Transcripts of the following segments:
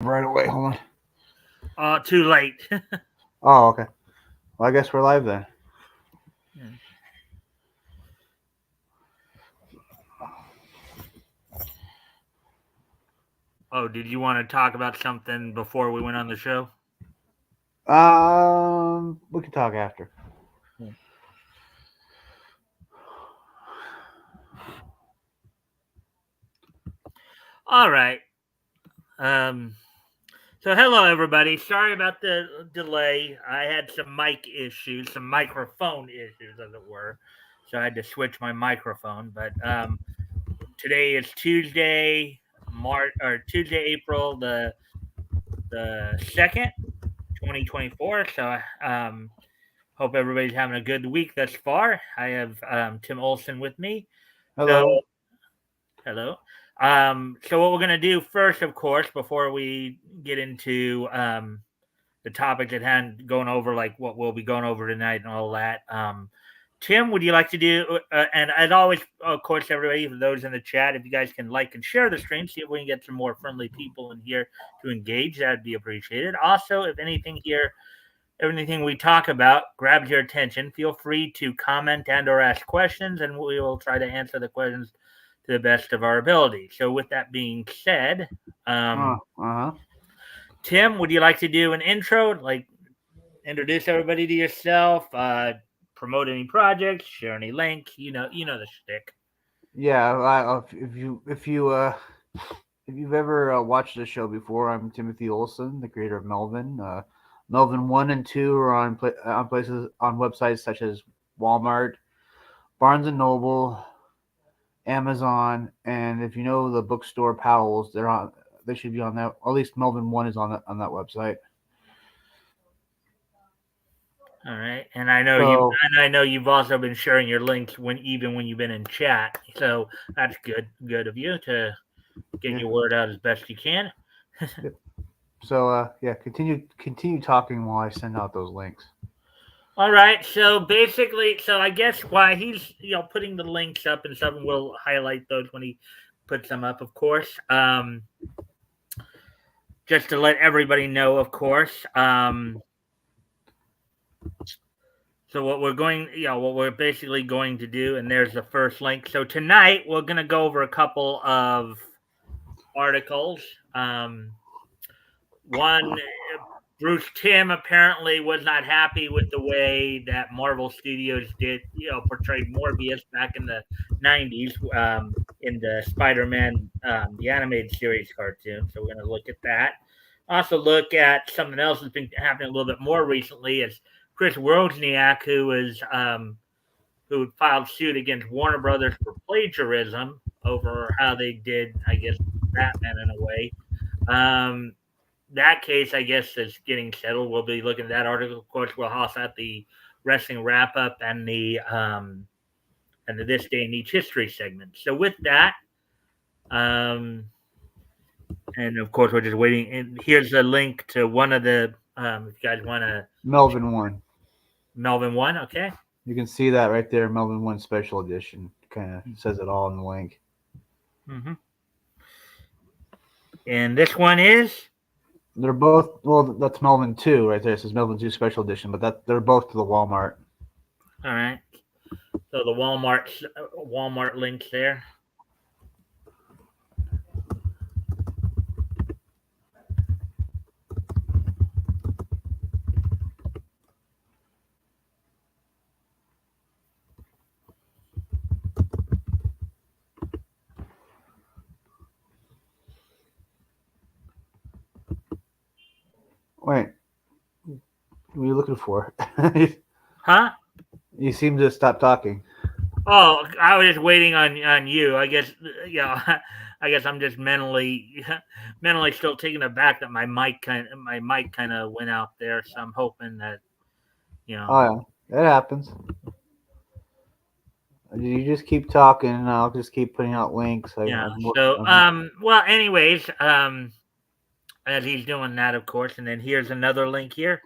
Right away. Hold on. Too late. Oh, okay. Well, I guess we're live then. Yeah. Oh, did you want to talk about something before we went on the show? We can talk after. Yeah. All right. Um, so hello everybody. Sorry about the delay. I had some mic issues, some microphone issues, as it were. So I had to switch my microphone. But today is Tuesday, Tuesday, April the 2nd, 2024. So hope everybody's having a good week thus far. I have Tim Olson with me. So Hello. hello. So what we're gonna do first, of course, before we get into the topic at hand, going over like what we'll be going over tonight and all that. Tim, would you like to do? And as always, of course, everybody, for those in the chat, if you guys can like and share the stream, see if we can get some more friendly people in here to engage, that'd be appreciated. Also, if anything here, everything we talk about grabs your attention, feel free to comment and or ask questions, and we will try to answer the questions to the best of our ability. So, with that being said, Uh-huh. Tim, would you like to do an intro, like introduce everybody to yourself, promote any projects, share any links? You know the shtick. Yeah. If you've ever watched the show before, I'm Timothy Olson, the creator of Melvin. Melvin 1 and 2 are on places on websites such as Walmart, Barnes and Noble, Amazon, and if you know the bookstore Powell's, they're on. They should be on that. Or at least Melvin 1 is on that website. All right, and I know you, So and I know you've also been sharing your links even when you've been in chat. So that's good of you to get yeah. your word out as best you can. Yep. So yeah, continue talking while I send out those links. All right. So basically, so I guess why he's putting the links up and stuff, and we'll highlight those when he puts them up, of course. Just to let everybody know, of course. So what we're basically going to do, and there's the first link. So tonight we're going to go over a couple of articles. One, Bruce Timm apparently was not happy with the way that Marvel Studios portrayed Morbius back in the '90s in the Spider-Man the animated series cartoon. So we're going to look at that. Also, look at something else that's been happening a little bit more recently. Is Chris Wozniak, who filed suit against Warner Brothers for plagiarism over how they did, I guess, Batman in a way. Um, that case, I guess, is getting settled. We'll be looking at that article. Of course, we'll also at the wrestling wrap up and the This Day in Each History segment. So with that, um, and of course, we're just waiting. And here's a link to one of the if you guys want to Melvin 1. Melvin one, okay. You can see that right there, Melvin 1 Special Edition. Kind of says it all in the link. Mm-hmm. And this one is They're both well. That's Melvin 2 right there. It says Melvin 2 Special Edition, but they're both to the Walmart. all right. So the Walmart links there. Wait, what are you looking for? Huh? You seem to stop talking. Oh, I was just waiting on you. I guess I guess I'm just mentally still taken aback that my mic kind of went out there. So I'm hoping that you know. Oh yeah, it happens. You just keep talking, and I'll just keep putting out links. Yeah. So well, anyways, as he's doing that, of course, and then here's another link here.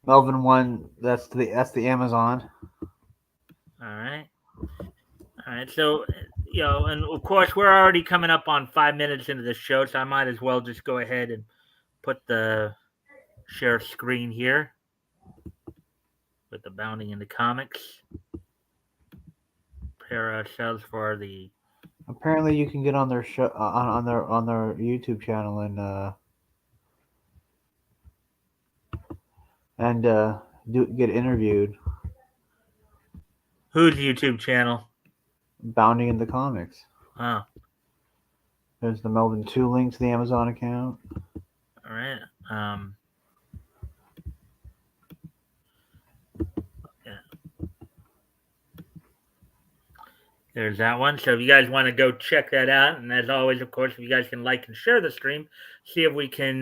Melvin 1. That's the Amazon. All right. All right. So and of course we're already coming up on 5 minutes into the show, so I might as well just go ahead and put the share screen here with the bounding into comics. Prepare ourselves for the. Apparently, you can get on their show on their YouTube channel and get interviewed. Whose YouTube channel? Bounding in the comics. Oh, There's the Melvin 2 link to the Amazon account. all right. Yeah. There's that one. So if you guys want to go check that out, and as always, of course, if you guys can like and share the stream, see if we can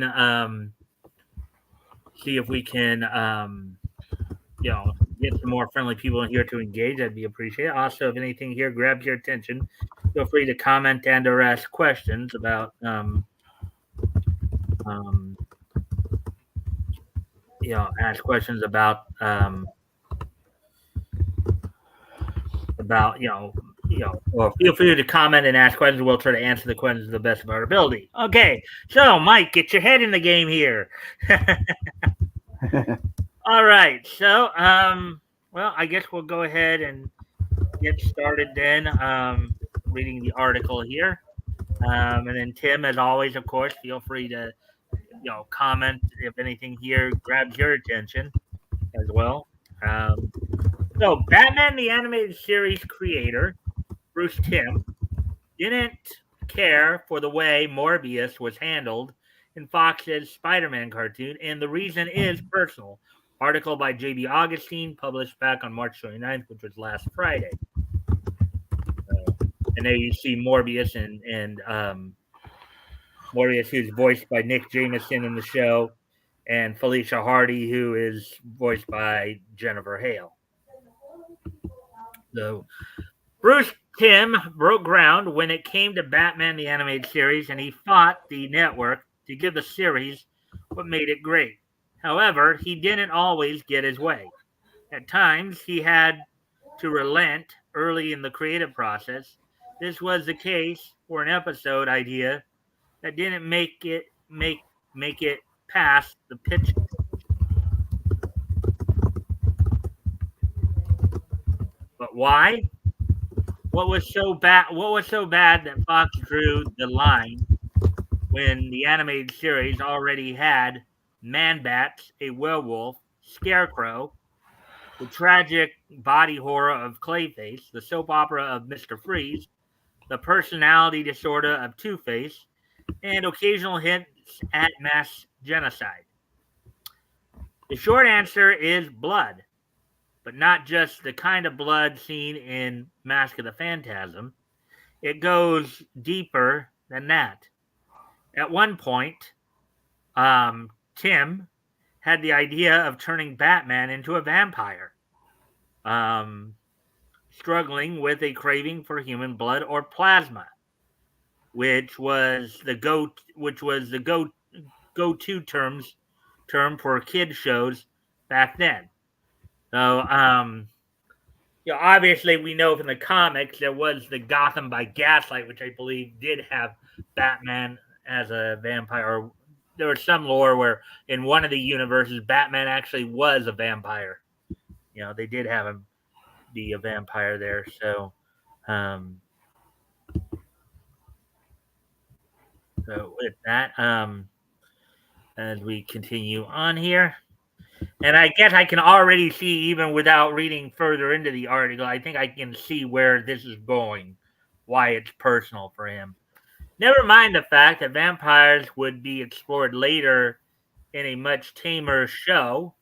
get some more friendly people in here to engage. That'd be appreciated. Also, if anything here grabs your attention, feel free to comment and or ask questions about ask questions about or feel free to comment and ask questions. We'll try to answer the questions to the best of our ability. Okay, so Mike, get your head in the game here. All right, so well, I guess we'll go ahead and get started then. Reading the article here, and then Tim, as always, of course, feel free to comment if anything here grabs your attention as well. So, Batman the Animated Series creator Bruce Timm didn't care for the way Morbius was handled in Fox's Spider-Man cartoon, and the reason is personal. Article by J.B. Augustine, published back on March 29th, which was last Friday. And there you see Morbius and Morbius, who's voiced by Nick Jameson in the show, and Felicia Hardy, who is voiced by Jennifer Hale. So Bruce Timm broke ground when it came to Batman the Animated Series, and he fought the network to give the series what made it great. However, he didn't always get his way. At times, he had to relent early in the creative process. This was the case for an episode idea that didn't make it past the pitch. But why? What was so bad? What was so bad that Fox drew the line when the animated series already had Man-Bats, a werewolf, Scarecrow, the tragic body horror of Clayface, the soap opera of Mr. Freeze, the personality disorder of Two-Face, and occasional hints at mass genocide? The short answer is blood, but not just the kind of blood seen in Mask of the Phantasm. It goes deeper than that. At one point, Tim had the idea of turning Batman into a vampire, struggling with a craving for human blood or plasma, which was the go-to term for kid shows back then. So, obviously we know from the comics there was the Gotham by Gaslight, which I believe did have Batman as a vampire. There was some lore where in one of the universes Batman actually was a vampire. They did have him be a vampire there. So, with that, as we continue on here. And I guess I can already see, even without reading further into the article, I think I can see where this is going, why it's personal for him. Never mind the fact that vampires would be explored later in a much tamer show,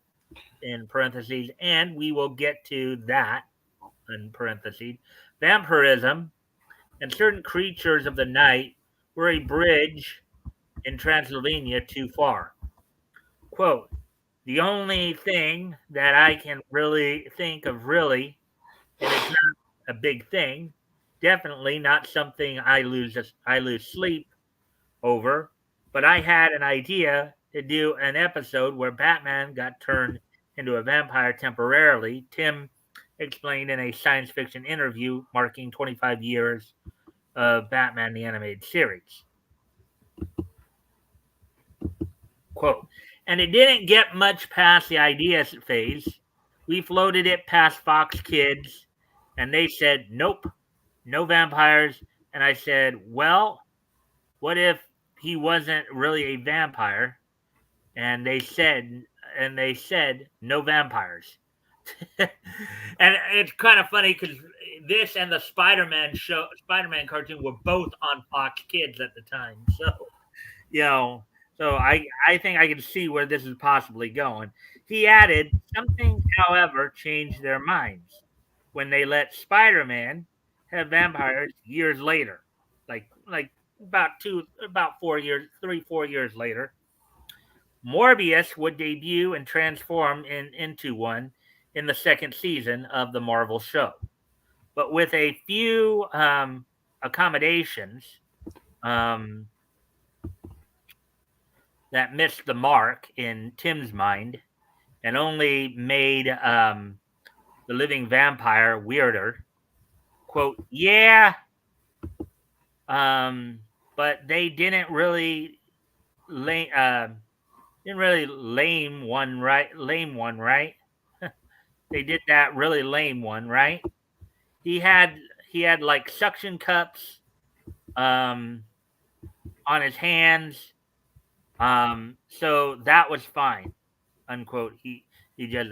in parentheses, and we will get to that, in parentheses. Vampirism and certain creatures of the night were a bridge in Transylvania too far. Quote, the only thing that I can really think of really, and it's not a big thing, definitely not something I lose sleep over, but I had an idea to do an episode where Batman got turned into a vampire temporarily. Tim explained in a science fiction interview marking 25 years of Batman the Animated Series. Quote, and it didn't get much past the idea phase. We floated it past Fox Kids, and they said, nope, no vampires. And I said, well, what if he wasn't really a vampire? And they said no vampires. And it's kind of funny because this and the Spider-Man cartoon were both on Fox Kids at the time. So you know, I think I can see where this is possibly going. He added something, however, changed their minds when they let Spider-Man have vampires years later, like about 4 years, 3 4 years later. Morbius would debut and transform into one in the second season of the Marvel show, but with a few accommodations. Um, that missed the mark in Tim's mind and only made the living vampire weirder. Quote, yeah, um, but they didn't really lame one, right? They did that really lame one, right? He had he had like suction cups um, on his hands, so that was fine. Unquote. He just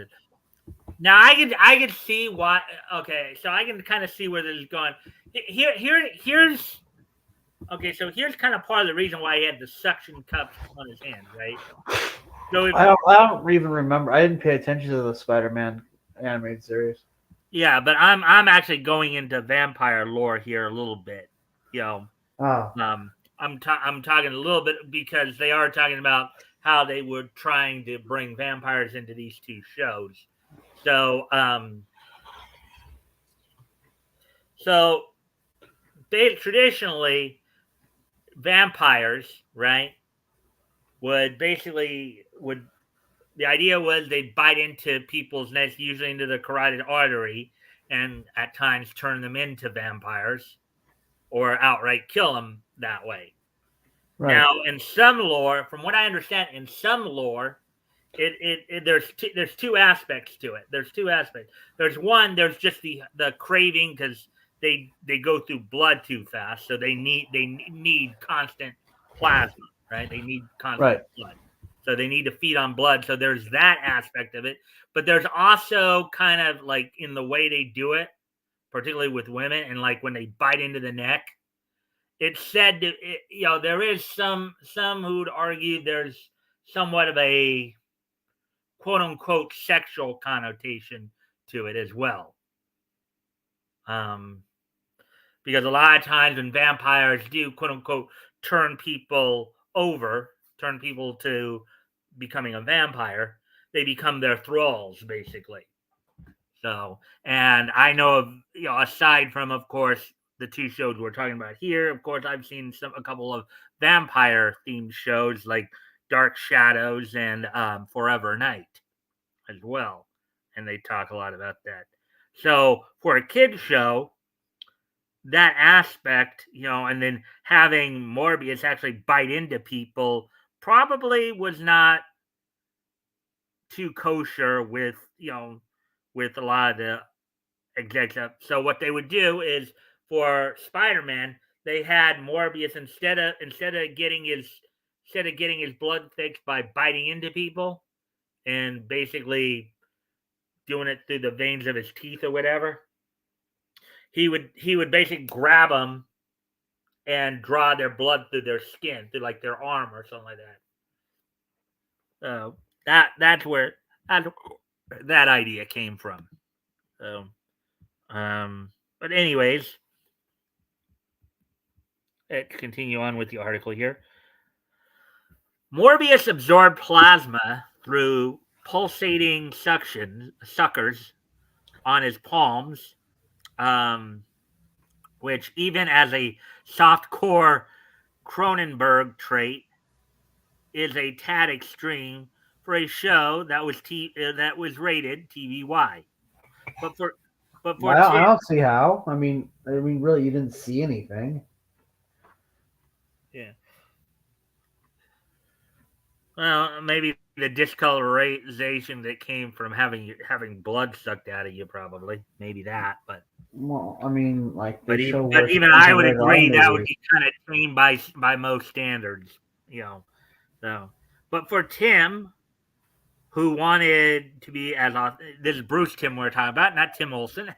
Now I can see why. Okay, so I can kind of see where this is going. Here's okay. So here's kind of part of the reason why he had the suction cups on his hands, right? So if I don't even remember. I didn't pay attention to the Spider-Man animated series. yeah, but I'm actually going into vampire lore here a little bit. You know, Oh, I'm talking a little bit because they are talking about how they were trying to bring vampires into these two shows. So so they traditionally vampires, right, would basically would the idea was they'd bite into people's necks, usually into the carotid artery, and at times turn them into vampires or outright kill them that way. right, Now, in some lore, from what I understand, in some lore, there's two aspects to it. There's two aspects. There's one. There's just the craving because they go through blood too fast, so they need constant plasma, right? They need constant right, blood, so they need to feed on blood. So there's that aspect of it, but there's also kind of like in the way they do it, particularly with women, and like when they bite into the neck. It's said that there is some who would argue there's somewhat of a quote unquote sexual connotation to it as well. Um, because a lot of times when vampires do quote unquote turn people over, turn people to becoming a vampire, they become their thralls basically. So, and I know of, aside from, of course, the two shows we're talking about here, of course, I've seen a couple of vampire themed shows like Dark Shadows and Forever Night as well. And they talk a lot about that. So, for a kid show, that aspect, and then having Morbius actually bite into people probably was not too kosher with a lot of the executive. So what they would do is for Spider-Man, they had Morbius instead of getting his blood fixed by biting into people and basically doing it through the veins of his teeth or whatever. He would basically grab them and draw their blood through their skin, through like their arm or something like that. So that's where that that idea came from. So, but anyways, let's continue on with the article here. Morbius absorbed plasma through pulsating suckers on his palms, um, which, even as a soft core Cronenberg trait, is a tad extreme for a show that was rated TVY. But for but for I Tim, don't see how. I mean, really, you didn't see anything. yeah. Well, maybe the discolorization that came from having blood sucked out of you, probably maybe that. Well, I mean, like they But show even but worse even things I in would rated R agree that would movies. be kind of tame by most standards, you know. So, but for Tim, who wanted to be as this is Bruce Tim we're talking about, not Tim Olson.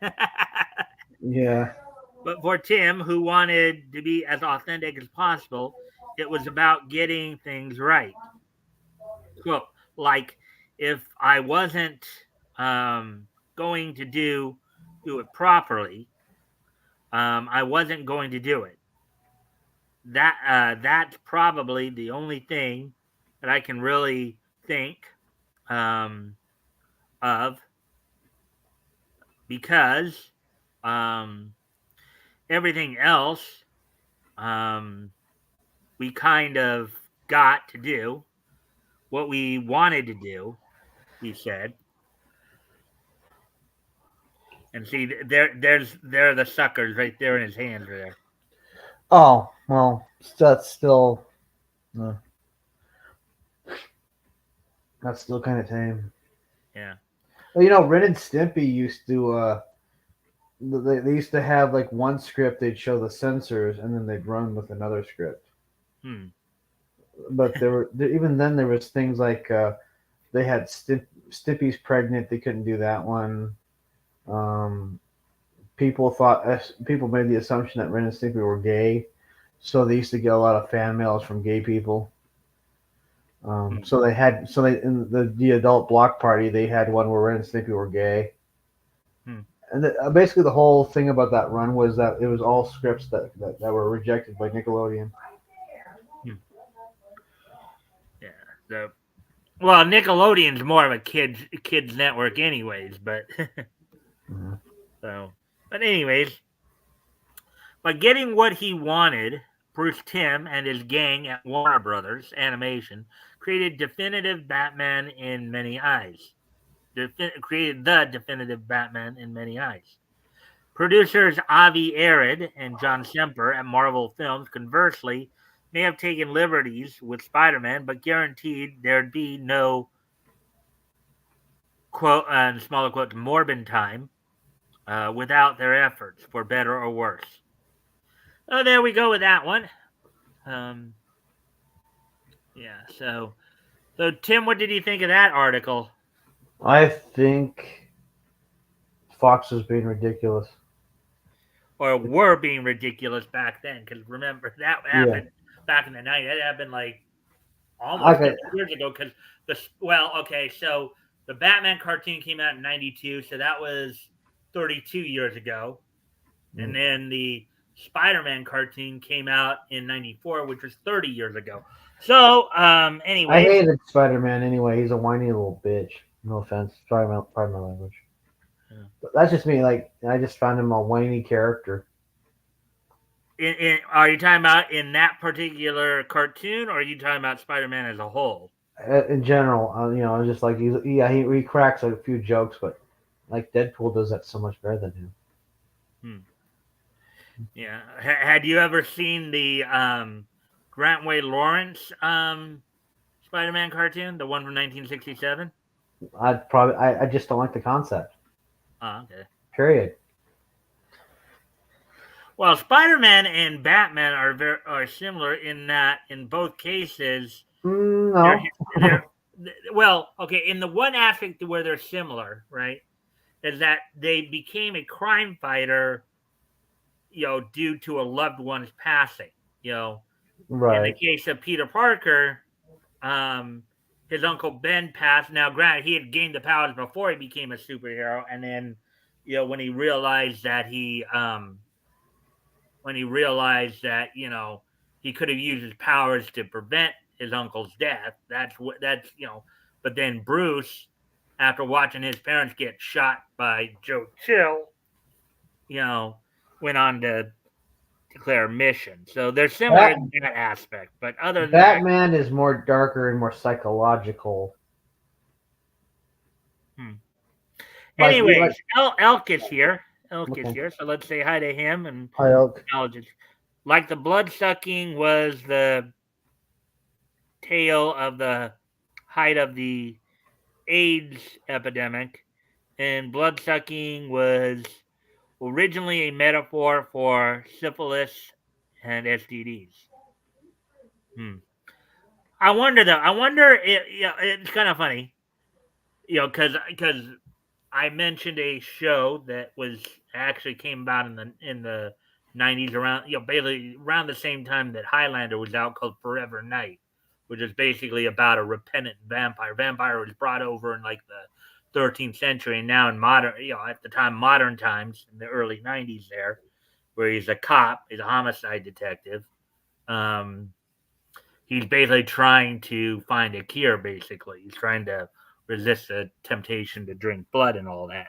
Yeah. But for Tim, who wanted to be as authentic as possible, it was about getting things right. Quote, like if I wasn't um, going to do it properly, I wasn't going to do it. That's probably the only thing that I can really think um, of because um, everything else um, we kind of got to do what we wanted to do. He said, and see, there are the suckers right there in his hands there. Oh well, uh, that's still kind of tame. Yeah. Well, Ren and Stimpy used to they used to have like one script they'd show the censors and then they'd run with another script. Hmm. But even then there was things like they had Stimpy's pregnant. They couldn't do that one. Um, people made the assumption that Ren and Stimpy were gay, so they used to get a lot of fan mails from gay people. Hmm. So they in the adult block party they had one where Ren and Stimpy were gay, Hmm. and basically the whole thing about that run was that it was all scripts that were rejected by Nickelodeon. Hmm. Yeah. So, well, Nickelodeon's more of a kids network, anyways. But Mhm. so, but anyways, by getting what he wanted, Bruce Timm and his gang at Warner Brothers Animation created definitive Batman in many eyes. Created the definitive Batman in many eyes. Producers Avi Arad and John Semper at Marvel Films, conversely, may have taken liberties with Spider Man, but guaranteed there'd be no quote, smaller quotes, Morbin time without their efforts, for better or worse. Oh, there we go with that one. Um, yeah, so Tim, what did you think of that article? I think Fox was being ridiculous. Or were being ridiculous back then? Because remember, that Yeah, happened back in the 90s. That happened like almost okay. 50 years ago because well, okay, so the Batman cartoon came out in 92, so that was 32 years ago. And then the Spider-Man cartoon came out in 94, which was 30 years ago. So, I anyways, hated Spider Man anyway. He's a whiny little bitch. No offense. Pardon my language. But that's just me. Like I just found him a whiny character. are you talking about in that particular cartoon, or are you talking about Spider-Man as a whole? In general, just like he cracks a few jokes, but like Deadpool does that so much better than him. Hmm. Yeah. Had you ever seen the Grant Way Lawrence Spider-Man cartoon, the one from 1967? I just don't like the concept. Oh, okay. Period. Well, Spider-Man and Batman are similar in that in both cases they're No. they're well, okay, in the one aspect where they're similar, right, is that they became a crime fighter, due to a loved one's passing. You know, in the Right. case of Peter Parker, um, his uncle Ben passed. Now, granted, he had gained the powers before he became a superhero, and then, when he realized that he could have used his powers to prevent his uncle's death. But then Bruce, after watching his parents get shot by Joe Chill, you know, went on to declare a mission. So they're similar Bat in that aspect. But other than that, Batman is more darker and more psychological. hmm. Like Anyways, Elk is here. Elk is okay. here. So let's say hi to him and Hi Elk. acknowledge it. Like the blood sucking was the tale of the height of the AIDS epidemic, and blood sucking was originally a metaphor for syphilis and STDs. Hmm. I wonder though. I wonder. It's kind of funny, because I mentioned a show that was actually came about in the 90s, around basically around the same time that Highlander was out, called Forever Night, which is basically about a repentant vampire. Vampire was brought over in like the 13th century, and now in modern, at the time, modern times, in the early 90s there, where he's a cop, he's a homicide detective. Um, he's basically trying to find a cure. Basically, he's trying to resist the temptation to drink blood and all that.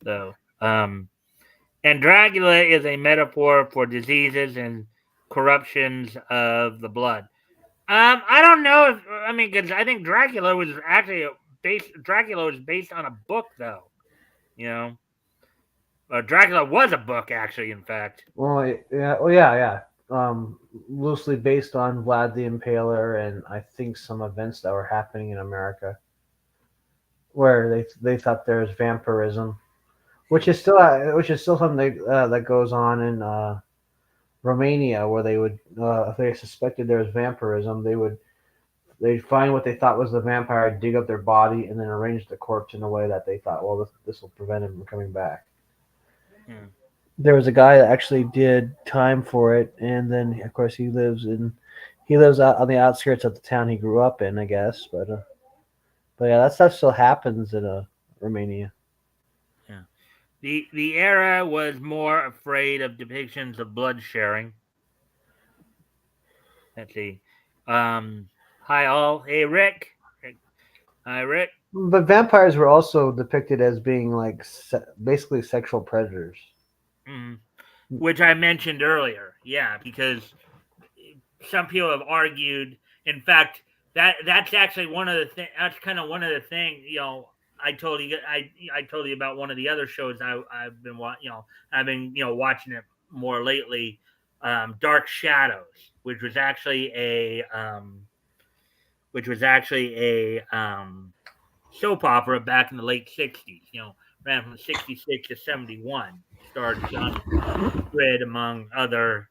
So, and Dracula is a metaphor for diseases and corruptions of the blood. I don't know if I mean, because I think Dracula was actually based. Dracula was based on a book, though. You know, Dracula was a book, actually. In fact, Yeah. Loosely based on Vlad the Impaler, and I think some events that were happening in America where they thought there was vampirism, which is still something that goes on in Romania, where they would if they suspected there was vampirism, they'd find what they thought was the vampire, dig up their body, and then arrange the corpse in a way that they thought, well, this will prevent him from coming back. yeah, There was a guy that actually did time for it, and then of course he lives out on the outskirts of the town he grew up in, I guess. But yeah, that stuff still happens in Romania. yeah. The era was more afraid of depictions of blood sharing. Let's see. Hi all. Hey Rick. Hi Rick. But vampires were also depicted as being like basically sexual predators. Mm. Which I mentioned earlier. Yeah, because some people have argued. In fact, that's actually one of the that's kind of one of the things. I told you about one of the other shows I've been I've been watching it more lately. Dark Shadows, which was actually a soap opera back in the late '60s. Ran from '66 to '71. Starred Johnny Grid among other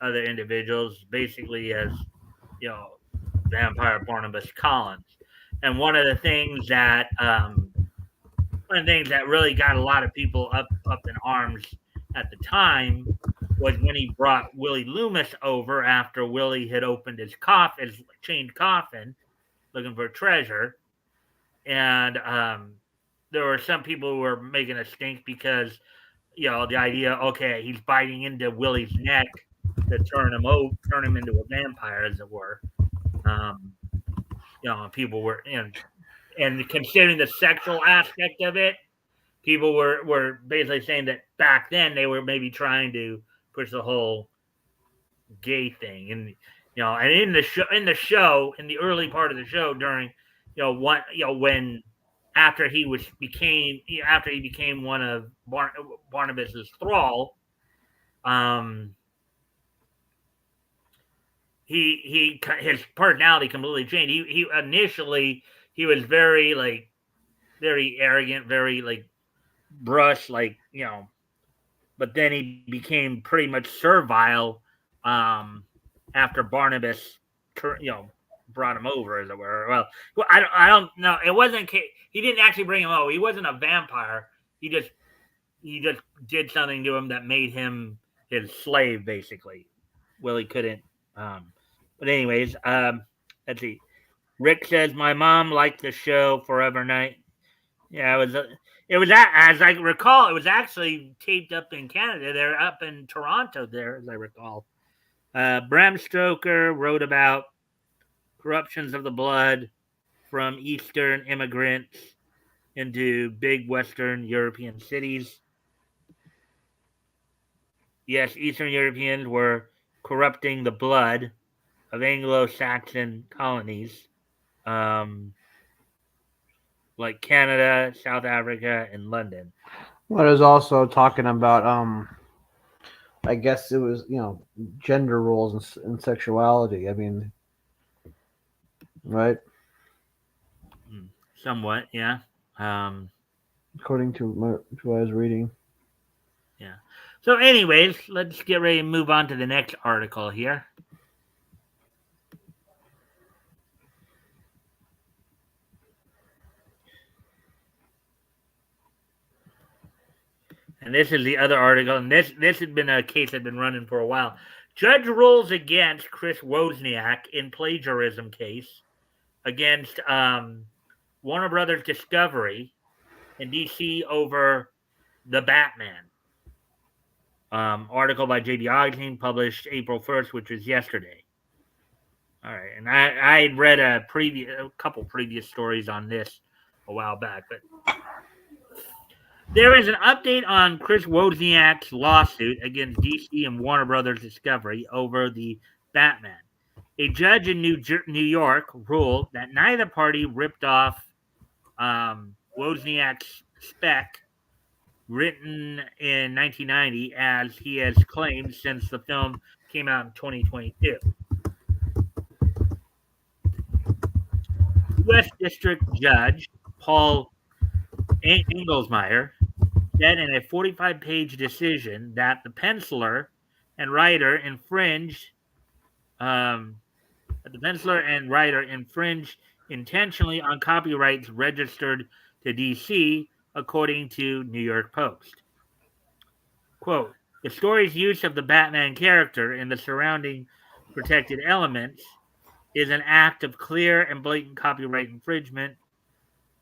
individuals, basically as you know vampire Barnabas Collins. And one of the things that really got a lot of people up in arms at the time was when he brought Willie Loomis over after Willie had opened his chained coffin looking for treasure. And there were some people who were making a stink because the idea, okay, he's biting into Willie's neck to turn him into a vampire, as it were. Um, people were and considering the sexual aspect of it, people were basically saying that back then they were maybe trying to push the whole gay thing, and in the early part of the show, during when after he became one of Barnabas's thrall. um his personality completely changed. He initially he was very very arrogant, very brush, but then he became pretty much servile after Barnabas brought him over, as it were. Well, I don't know. It wasn't he didn't actually bring him over. He wasn't a vampire. He just he just did something to him that made him his slave, basically. Well, he couldn't. Um, but anyways, let's see. Rick says my mom liked the show Forever Night. Yeah, as I recall, it was actually taped up in Canada. They're up in Toronto there, as I recall. Bram Stoker wrote about corruptions of the blood from Eastern immigrants into big Western European cities. Yes, Eastern Europeans were corrupting the blood of Anglo-Saxon colonies, um, like Canada, South Africa, and London. But it was also talking about I guess it was gender roles and sexuality. I mean, right? Somewhat, yeah. Um, according to what I was reading. yeah. So, anyways, let's get ready to move on to the next article here. And this is the other article, and this has been a case that's been running for a while. Judge rules against Chris Wozniak in plagiarism case against Warner Brothers Discovery and DC over the Batman. Article by J.D. Ogden published April 1st, which was yesterday. All right, and I read a couple previous stories on this a while back, but there is an update on Chris Wozniak's lawsuit against DC and Warner Brothers Discovery over the Batman. A judge in New York ruled that neither party ripped off Wozniak's spec written in 1990 as he has claimed since the film came out in 2022. U.S. District Judge Paul Engelsmeyer said in a 45-page decision that the penciler and writer infringed um, intentionally on copyrights registered to DC, according to New York Post. Quote, the story's use of the Batman character and the surrounding protected elements is an act of clear and blatant copyright infringement,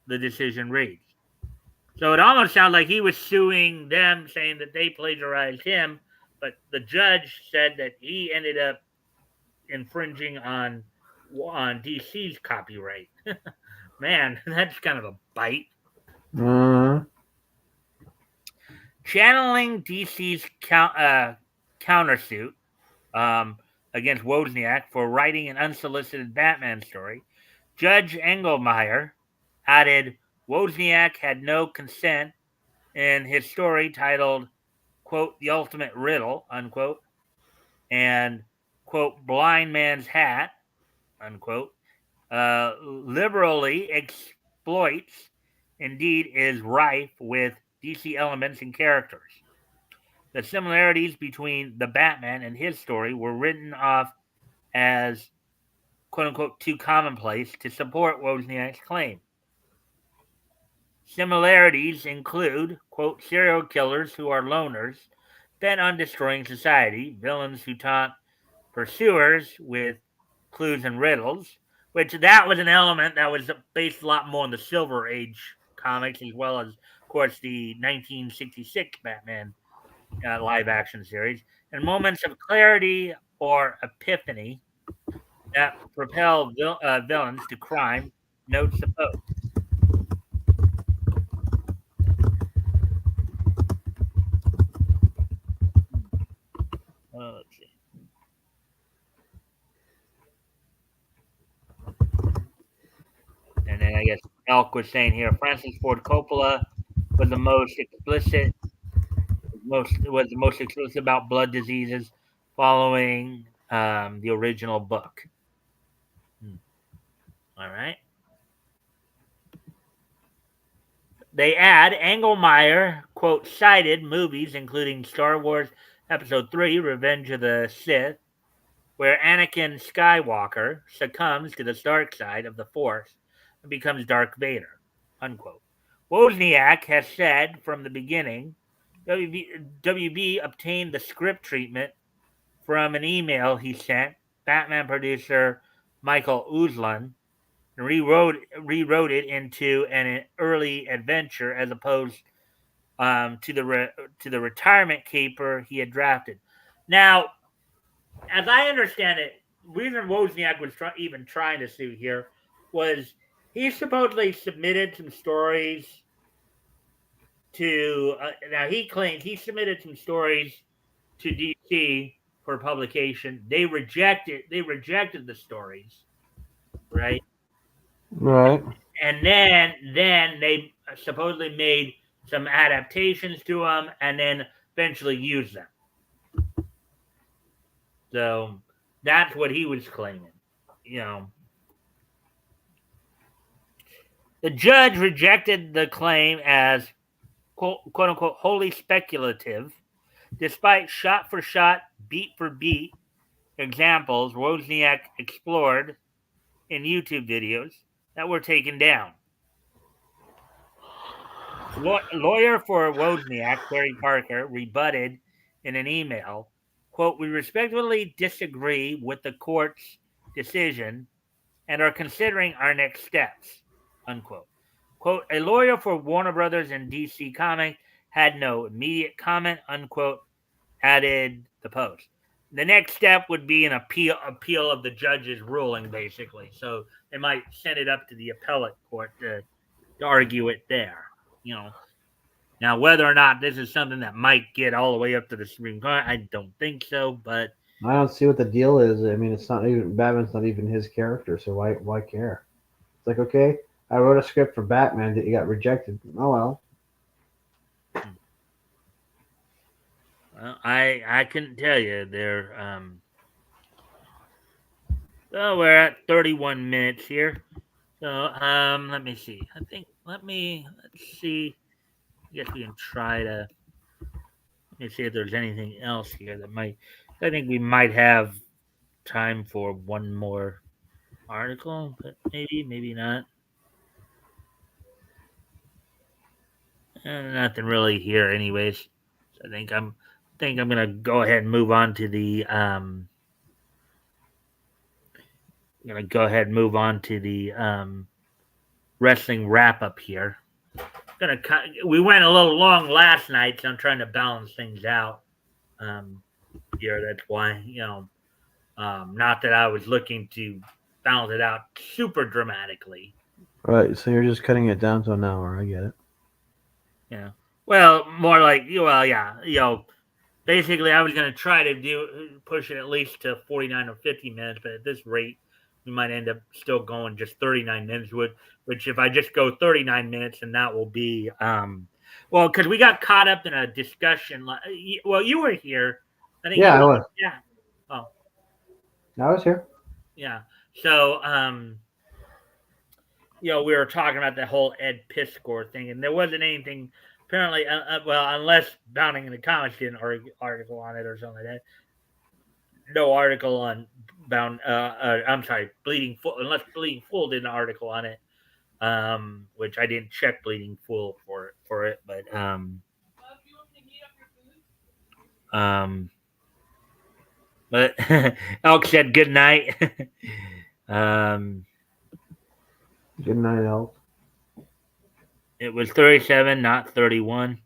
the decision reads. So it almost sounds like he was suing them, saying that they plagiarized him, but the judge said that he ended up infringing on DC's copyright. Man, that's kind of a bite. Uh, Channeling DC's countersuit um, against Wozniak for writing an unsolicited Batman story, Judge Engelmeyer added Wozniak had no consent in his story titled, quote, The Ultimate Riddle, unquote, and, quote, Blind Man's Hat, unquote, liberally exploits, indeed is rife with DC elements and characters. The similarities between the Batman and his story were written off as quote unquote too commonplace to support Wozniak's claim. Similarities include, quote, serial killers who are loners bent on destroying society, villains who taunt pursuers with clues and riddles, which that was an element that was based a lot more on the Silver Age comics, as well as, of course, the 1966 Batman live action series, and moments of clarity or epiphany that propel villains to crime, notes the Post. Let's see. And then I guess Elk was saying here Francis Ford Coppola was the most explicit, was the most explicit about blood diseases following the original book. All right. They add Engelmeyer, quote, cited movies including Star Wars Episode 3, Revenge of the Sith, where Anakin Skywalker succumbs to the dark side of the Force and becomes Darth Vader, unquote. Wozniak has said from the beginning WB obtained the script treatment from an email he sent Batman producer Michael Uslan and rewrote it into an early adventure as opposed to the retirement caper he had drafted. Now, as I understand it, reason Wozniak was even trying to sue here was he supposedly submitted some stories to. Now he claims he submitted some stories to DC for publication. They rejected. They rejected the stories, right? right. And then they supposedly made some adaptations to them, and then eventually used them. So that's what he was claiming. You know, The judge rejected the claim as quote unquote wholly speculative, despite shot for shot, beat for beat examples Wozniak explored in YouTube videos that were taken down. Lawyer for Wozniak, Terry Parker, rebutted in an email, quote, "We respectfully disagree with the court's decision and are considering our next steps," unquote. Quote, "A lawyer for Warner Brothers and DC Comics had no immediate comment," unquote, added the Post. The next step would be an appeal of the judge's ruling, basically. So they might send it up to the appellate court to argue it there. You know, now whether or not this is something that might get all the way up to the Supreme Court, I don't think so. But I don't see what the deal is. I mean, it's not even Batman's not even his character, so why care? It's like, okay, I wrote a script for Batman that you got rejected. Oh well. well, I couldn't tell you. There, so we're at 31 minutes here. So let me see. I think let's see. I guess we can try to let me see if there's anything else here that might. I think we might have time for one more article, but maybe not. Nothing really here, anyways. So I think I'm gonna go ahead and move on to the I'm gonna go ahead and move on to the wrestling wrap up here. Gonna cut. We went a little long last night, so I'm trying to balance things out. Um, Here, that's why not that I was looking to balance it out super dramatically. Right. So you're just cutting it down to an hour. I get it. Yeah. Well, more like yeah. Basically, I was going to try to push it at least to 49 or 50 minutes, but at this rate, we might end up still going just 39 minutes. Which if I just go 39 minutes, and that will be well, because we got caught up in a discussion. Well, you were here. I think Yeah, you I were. was. Yeah. Oh, I was here. yeah. So we were talking about the whole Ed Piscor thing, and there wasn't anything apparently. Well, unless Bounding in the Comics did an article on it or something like that. No article on I'm sorry, Bleeding Full, unless Bleeding Full did an article on it, which I didn't check Bleeding Full for it, but um, but Elk said good night. um, Good night, Elf. it was 37, not 31.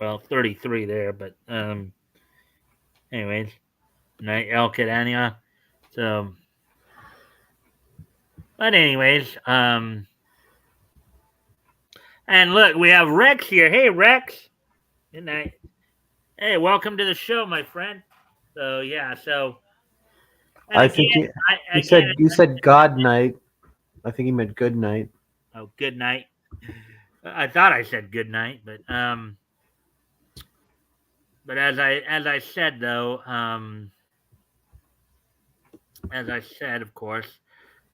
Well, 33 there, but anyways, night Elk at Anya. So, but anyways, and look, we have Rex here. Hey, Rex. Good night. Hey, welcome to the show, my friend. So yeah, and I again, think I again, he said God night. I think he meant good night. oh, good night. I thought I said good night, but as I said though, as I said, of course,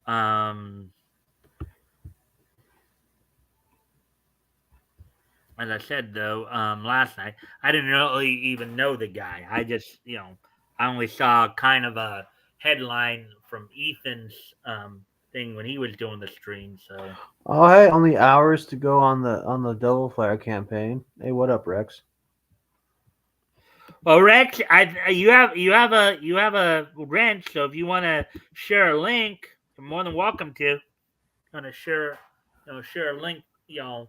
um, as I said though, last night, I didn't really even know the guy. I just, I only saw kind of a headline from Ethan's thing when he was doing the stream. So, Oh hey, only hours to go on the Devil Flare campaign. Hey, what up, Rex? well, Rex, you have a wrench. So if you want to share a link, you're more than welcome to. Want to share a link, you're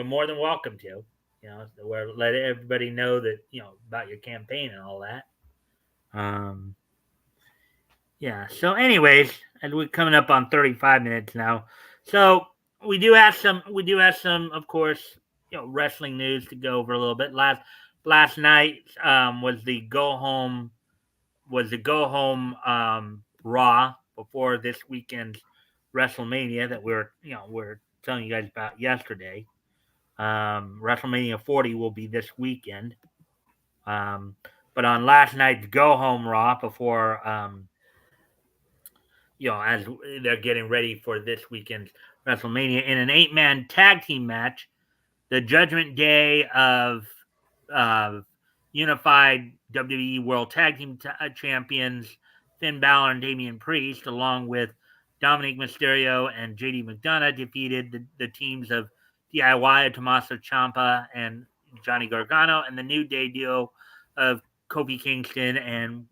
more than welcome to. Where let everybody know that about your campaign and all that. Um, yeah. So, anyways, and we're coming up on 35 minutes now. So we do have some, of course, wrestling news to go over a little bit. Last night was the go home Raw before this weekend's WrestleMania that we're telling you guys about yesterday. WrestleMania 40 will be this weekend. Um, but on last night's Go Home Raw as they're getting ready for this weekend's WrestleMania in an 8-man tag team match. The Judgment Day of uh, unified WWE World Tag Team Champions Finn Balor and Damian Priest, along with Dominic Mysterio and JD McDonough, defeated the teams of DIY, Tommaso Ciampa, and Johnny Gargano, and the New Day duo of Kofi Kingston and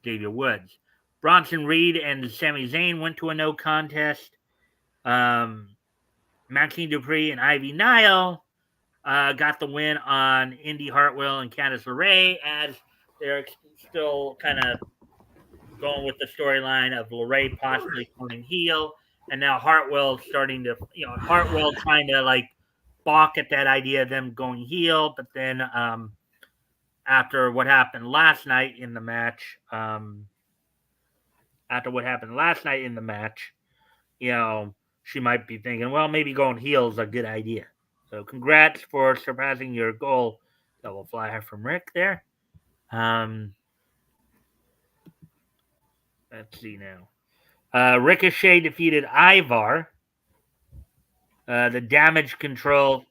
Xavier Woods. Bronson Reed and Sami Zayn went to a no contest. Maxine Dupree and Ivy Nile got the win on Indy Hartwell and Candice LeRae, as they're still kind of going with the storyline of LeRae possibly turning heel, and now Hartwell starting to, Hartwell trying to like balk at that idea of them going heel, but then after what happened last night in the match, she might be thinking, well, maybe going heel is a good idea. So congrats for surpassing your goal, Double Flyer from Rick there. Let's see now. Ricochet defeated Ivar. The Damage Control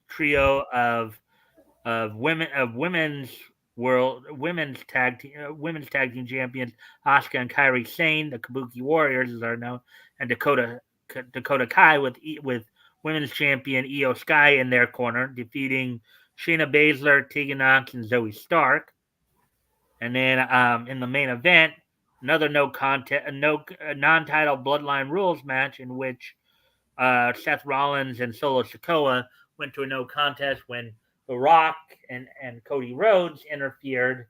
trio of women's tag team champions Asuka and Kairi Sane, the Kabuki Warriors as are known, and Dakota Kai with women's champion Io Sky in their corner, defeating Shayna Baszler, Tegan Nox, and Zoe Stark. And then in the main event, another non-title Bloodline Rules match in which Seth Rollins and Solo Sikoa went to a no contest when The Rock and Cody Rhodes interfered,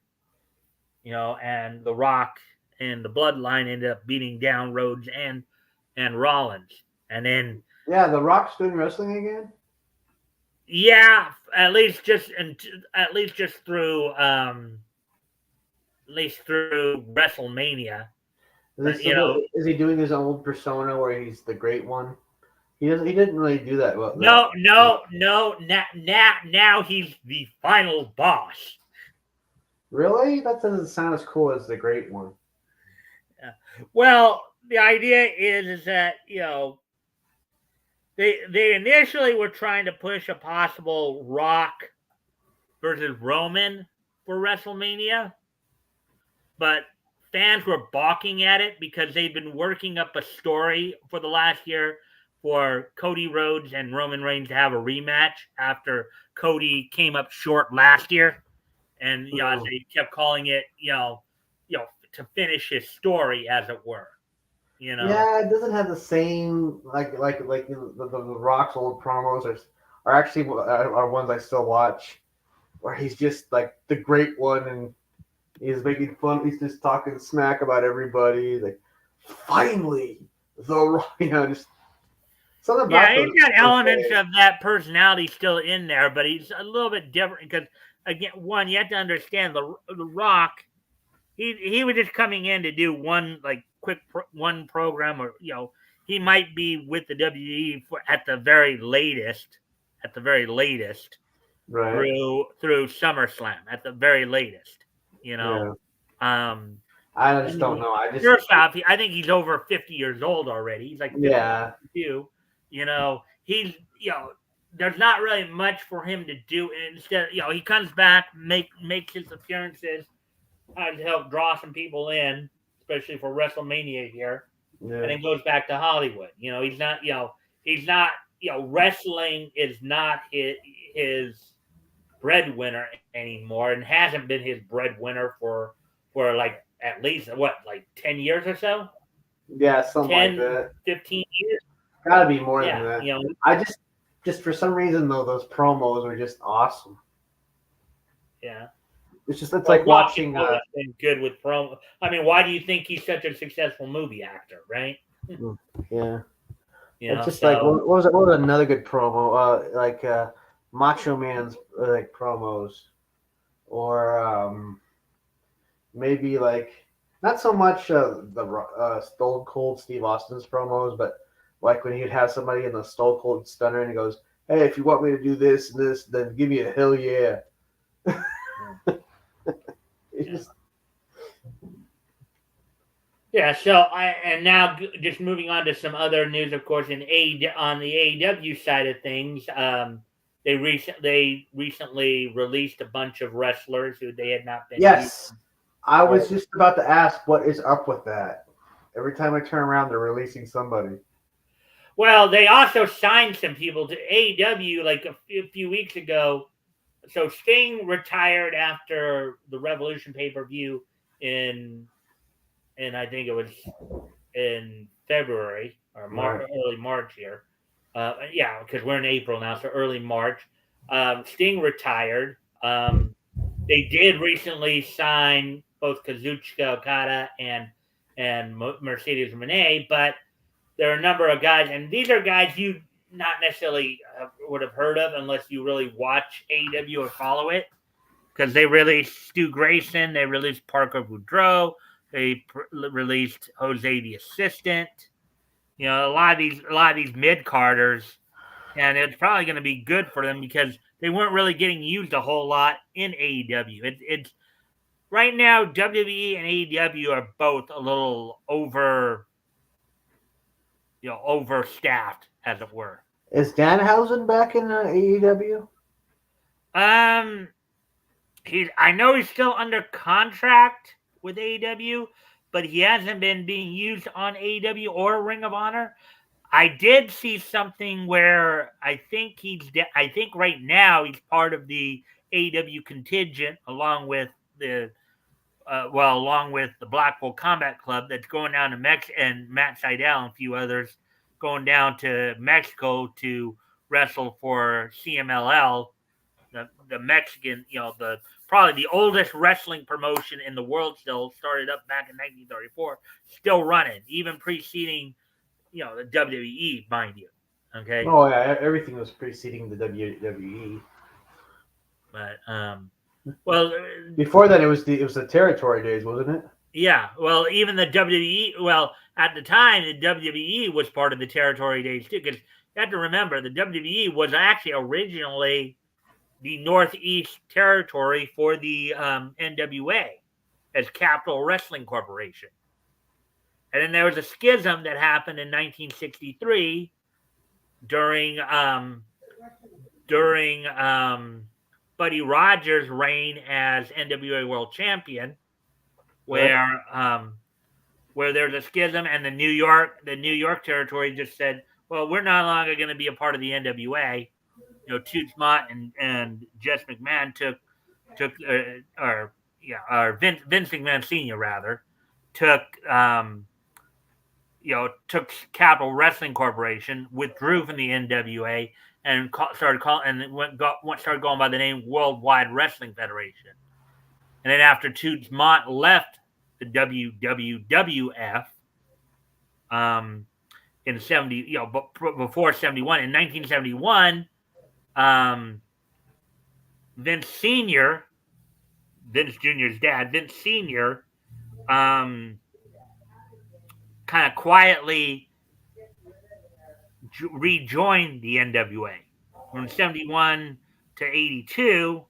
and The Rock and the Bloodline ended up beating down Rhodes and Rollins. And then The Rock's doing wrestling again. Yeah, at least just through WrestleMania. Is he doing his old persona where he's the great one? He didn't really do that well. No. Now he's the final boss. Really? That doesn't sound as cool as the great one. Well, the idea is that they initially were trying to push a possible Rock versus Roman for WrestleMania, but fans were balking at it because they'd been working up a story for the last year for Cody Rhodes and Roman Reigns to have a rematch after Cody came up short last year, and as they kept calling it, to finish his story, as it were. Yeah, it doesn't have the same like the Rock's old promos are actually are ones I still watch, where he's just like the great one and he's making fun. He's just talking smack about everybody. Like, finally, the Rock, just something about. Yeah, he's got elements of that personality still in there, but he's a little bit different because, again, one, you have to understand the Rock. He was just coming in to do one one program, or he might be with the WWE at the very latest, right, through SummerSlam at the very latest. Yeah. I just don't know. First off, I think he's over 50 years old already. He's like 52. He's there's not really much for him to do. Instead, he comes back, makes his appearances to help draw some people in, especially for WrestleMania here, and then goes back to Hollywood. He's not. Wrestling is not his breadwinner anymore, and hasn't been his breadwinner for like at least 10 years or so. Yeah, something 10, like that. 15 years. Gotta be more than that. I just for some reason though, those promos are just awesome. Yeah. It's like watching. Been good with promo. I mean, why do you think he's such a successful movie actor, right? Yeah. It's just like what was another good promo? Macho Man's promos, or maybe not so much the Stone Cold Steve Austin's promos, but like when he'd have somebody in the Stone Cold Stunner and he goes, "Hey, if you want me to do this and this, then give me a hell yeah." Yeah, so and now just moving on to some other news, of course, on the AEW side of things, they recently released a bunch of wrestlers who they had not been used. Yes, I Or, was just about to ask what is up with that. Every time I turn around, they're releasing somebody. well, they also signed some people to AEW like a few weeks ago. So Sting retired after the Revolution pay per view in I think it was in February or Right. early March here. Yeah, because we're in April now, so early March. Sting retired. They did recently sign both Kazuchika Okada and Mercedes Moné, but there are a number of guys, and these are guys you not necessarily would have heard of unless you really watch AEW or follow it, because they released Stu Grayson, they released Parker Boudreaux, they released Jose the Assistant. You know, a lot of these mid carders, and it's probably going to be good for them because they weren't really getting used a whole lot in AEW. It's right now WWE and AEW are both a little overstaffed, as it were. Is Danhausen back in AEW? Um, I know he's still under contract with AEW, but he hasn't been being used on AEW or Ring of Honor. I did see something where I think right now he's part of the AEW contingent along with the Blackpool Combat Club that's going down to and Matt Seidel and a few others going down to Mexico to wrestle for CMLL, the Mexican, the probably the oldest wrestling promotion in the world, still started up back in 1934, still running, even preceding, the WWE, mind you. Okay. Oh yeah, everything was preceding the WWE. But well, Before that, it was the territory days, wasn't it? yeah, well, even the WWE, well, at the time, the WWE was part of the territory days too, because you have to remember the WWE was actually originally the Northeast Territory for the NWA as Capital Wrestling Corporation. And then there was a schism that happened in 1963 during during Buddy Rogers' reign as NWA World Champion, Right. where there's a schism, and the New York territory just said, "Well, we're no longer going to be a part of the NWA." Toots Mott and Jess McMahon took or yeah, or Vince McMahon Senior rather took took Capital Wrestling Corporation, withdrew from the NWA, and started going by the name Worldwide Wrestling Federation. And then after Toots Mott left the WWF um, in 70, before 71, in 1971, um, Vince Senior, Vince Junior's dad, Vince Senior, um, kind of quietly rejoined the NWA from 71 to 82.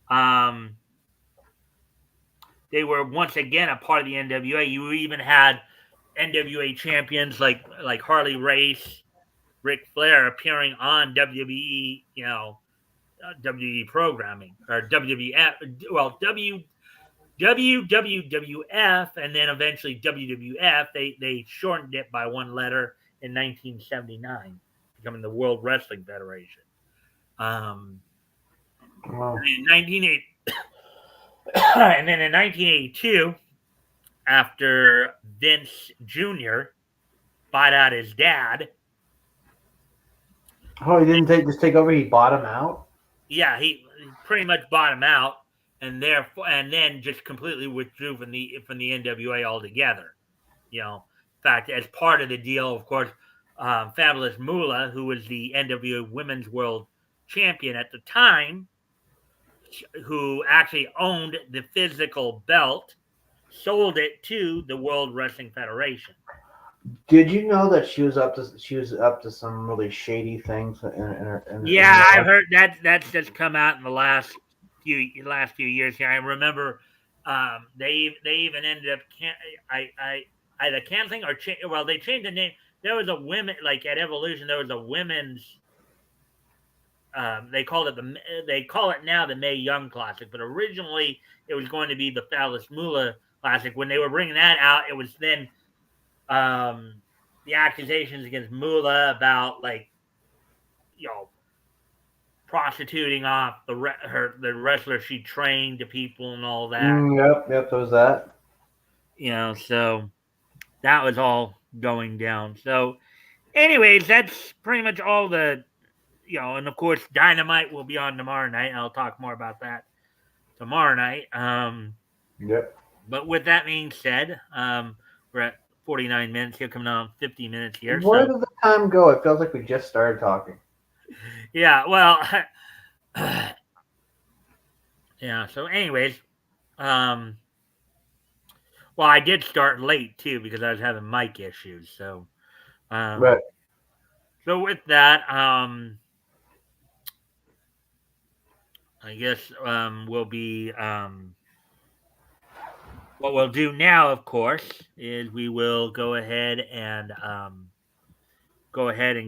Um, they were once again a part of the NWA. You even had NWA champions like Harley Race, Ric Flair appearing on WWE, WWE programming, or WWF, well, WWF, and then eventually WWF. They shortened it by one letter in 1979, becoming the World Wrestling Federation. Um, Wow. in 1980, and then in 1982, after Vince Jr. bought out his dad, Oh, he didn't just take over. He bought him out. yeah, he pretty much bought him out, and then just completely withdrew from the NWA altogether. In fact, as part of the deal, of course, Fabulous Moolah, who was the NWA Women's World Champion at the time, who actually owned the physical belt, sold it to the World Wrestling Federation. Did you know that she was up to some really shady things in Yeah, her I've life? heard that's just come out in the last few years here. I remember they even ended up either canceling or well, they changed the name. There was a women like at Evolution. There was a women's. They called it They call it now the May Young Classic, but originally it was going to be the Phallus Moolah Classic. When they were bringing that out, it was then um, the accusations against Moolah about like you know prostituting off the wrestler she trained to people and all that. Yep, there was that. So that was all going down. So, anyways, that's pretty much all and of course, Dynamite will be on tomorrow night. And I'll talk more about that tomorrow night. Yep. But with that being said, we're at 49 minutes here, coming on 50 minutes here. Where So, did the time go? It feels like we just started talking. yeah, well, yeah. So, anyways, um, well, I did start late too because I was having mic issues. So, Right. so with that, I guess we'll be what we'll do now, of course, is we will go ahead and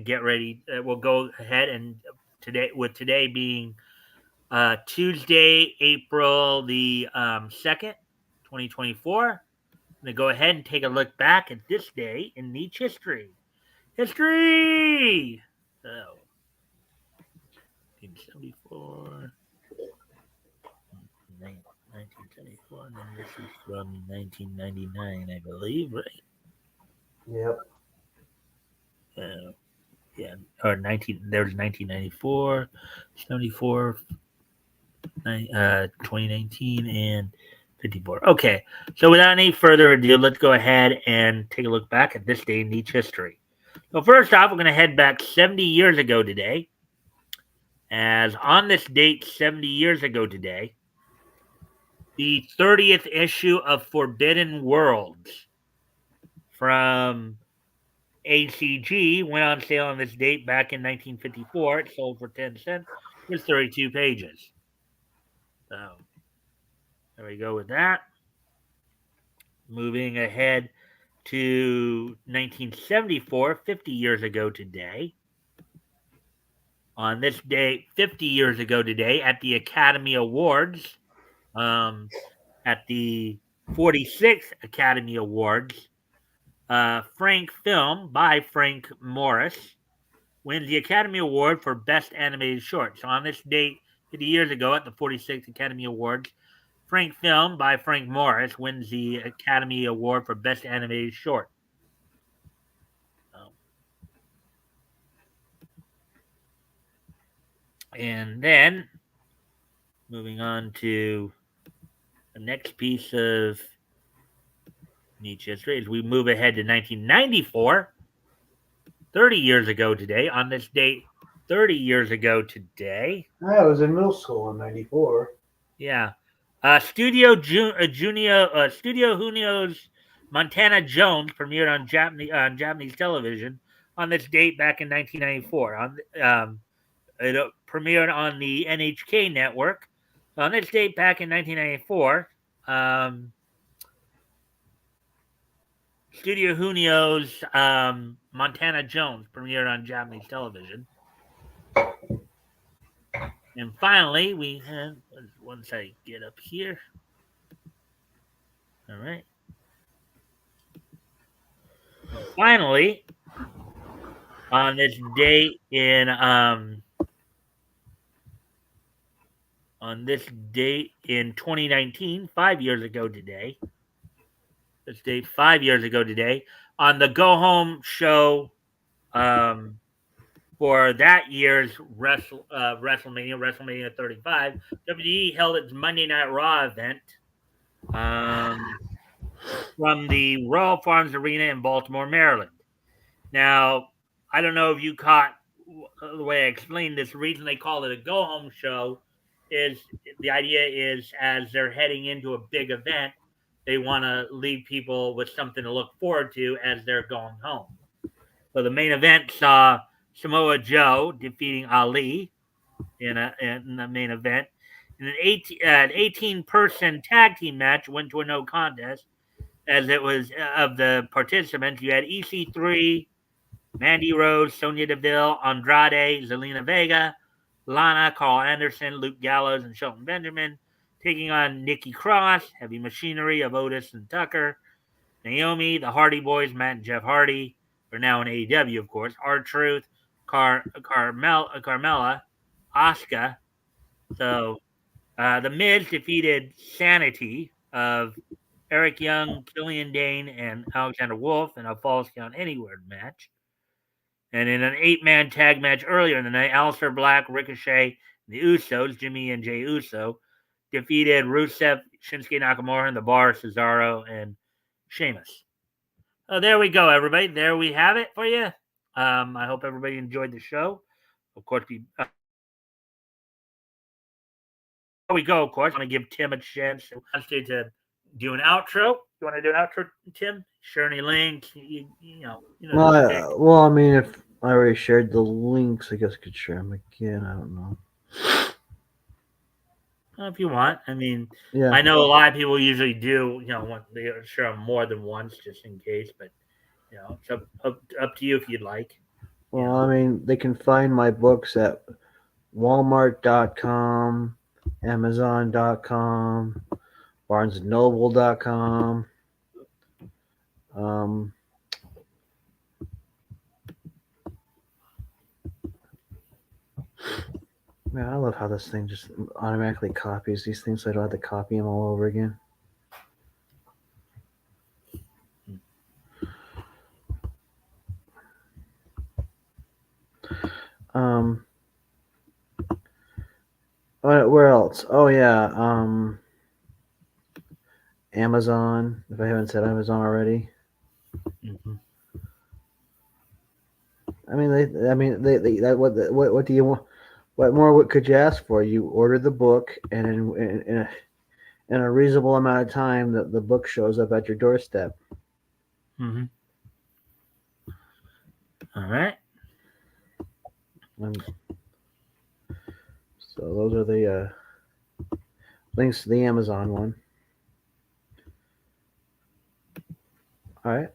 get ready. We'll go ahead and today being Tuesday, April the 2nd, 2024. I'm gonna go ahead and take a look back at this day in Nietzsche history. History. So, 1974. 1974, and then this is from 1999, I believe, right? Yep. Yeah, or 19. There's 1994, 74, 2019, and 54. Okay, so without any further ado, let's go ahead and take a look back at this day in Nietzsche history. So first off, we're going to head back 70 years ago today, as on this date 70 years ago today, the 30th issue of Forbidden Worlds from ACG went on sale on this date back in 1954. It sold for 10 cents with 32 pages. So there we go with that. Moving ahead to 1974, 50 years ago today. On this day, 50 years ago today, at the Academy Awards, at the 46th Academy Awards, Frank Film by Frank Morris wins the Academy Award for Best Animated Short. So on this date, 50 years ago at the 46th Academy Awards, Frank Film by Frank Morris wins the Academy Award for Best Animated Short. And then, moving on to the next piece of Nietzsche history, as we move ahead to 1994, 30 years ago today, on this date, 30 years ago today. I was in middle school in '94. Yeah. Studio Junio's Montana Jones premiered on Japanese television on this date back in 1994. It premiered on the NHK network. So on this date back in 1994, Studio Junio's Montana Jones premiered on Japanese television. And finally, we have, once I get up here. All right. And finally, on this date in 2019, 5 years ago today. This date 5 years ago today on the Go Home show for that year's WrestleMania 35. WWE held its Monday Night Raw event from the Royal Farms Arena in Baltimore, Maryland. Now, I don't know if you caught the way I explained this. The reason they call it a go home show is the idea is as they're heading into a big event, they want to leave people with something to look forward to as they're going home. So the main event saw Samoa Joe defeating Ali in the main event. In an 18-person tag team match went to a no contest. as it was of the participants, you had EC3, Mandy Rose, Sonya Deville, Andrade, Zelina Vega, Lana, Carl Anderson, Luke Gallows, and Shelton Benjamin, taking on Nikki Cross, Heavy Machinery of Otis and Tucker, Naomi, the Hardy Boys, Matt and Jeff Hardy, are now in AEW, of course, R-Truth, Carmella, Asuka. So the Miz defeated Sanity of Eric Young, Killian Dane, and Alexander Wolf in a Falls Count Anywhere match. And in an 8-man tag match earlier in the night, Aleister Black, Ricochet, and the Usos, Jimmy and Jay Uso, defeated Rusev, Shinsuke Nakamura, and the Bar, Cesaro, and Sheamus. So there we go, everybody. There we have it for you. I hope everybody enjoyed the show. Of course, before we go, of course, I want to give Tim a chance to do an outro. You want to do an outro, Tim? Share any links? Well, I mean, if I already shared the links, I guess I could share them again. I don't know. If you want. I mean, Yeah. I know a lot of people usually do, want they share them more than once just in case, but it's up to you if you'd like. Well, I mean, they can find my books at Walmart.com, Amazon.com, BarnesandNoble.com. Man, I love how this thing just automatically copies these things, so I don't have to copy them all over again. Where else? Oh yeah, Amazon. If I haven't said Amazon already. Mm-hmm. I mean, what do you want? What more could you ask for? You order the book, and in a reasonable amount of time, the book shows up at your doorstep. Mm-hmm. All right. So those are the links to the Amazon one. All right.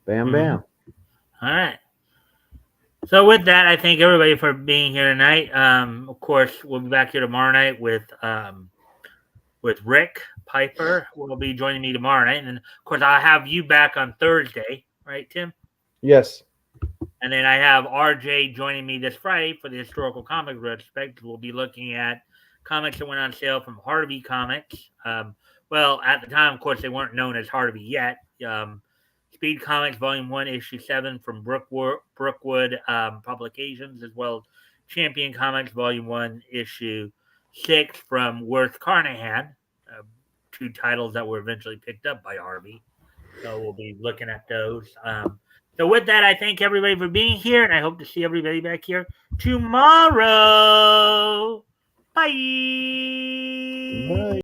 Bam, bam. All right. So with that, I thank everybody for being here tonight. Of course, we'll be back here tomorrow night with Rick Piper. Will be joining me tomorrow night, and then, of course, I'll have you back on Thursday, right, Tim? Yes. And then I have RJ joining me this Friday for the historical comic retrospective. We'll be looking at comics that went on sale from Harvey Comics. Well, at the time, of course, they weren't known as Harvey yet. Speed Comics Volume 1, Issue 7 from Brookwood Publications, as well as Champion Comics Volume 1, Issue 6 from Worth Carnahan, two titles that were eventually picked up by Harvey. So we'll be looking at those. So with that, I thank everybody for being here, and I hope to see everybody back here tomorrow. Bye. Bye.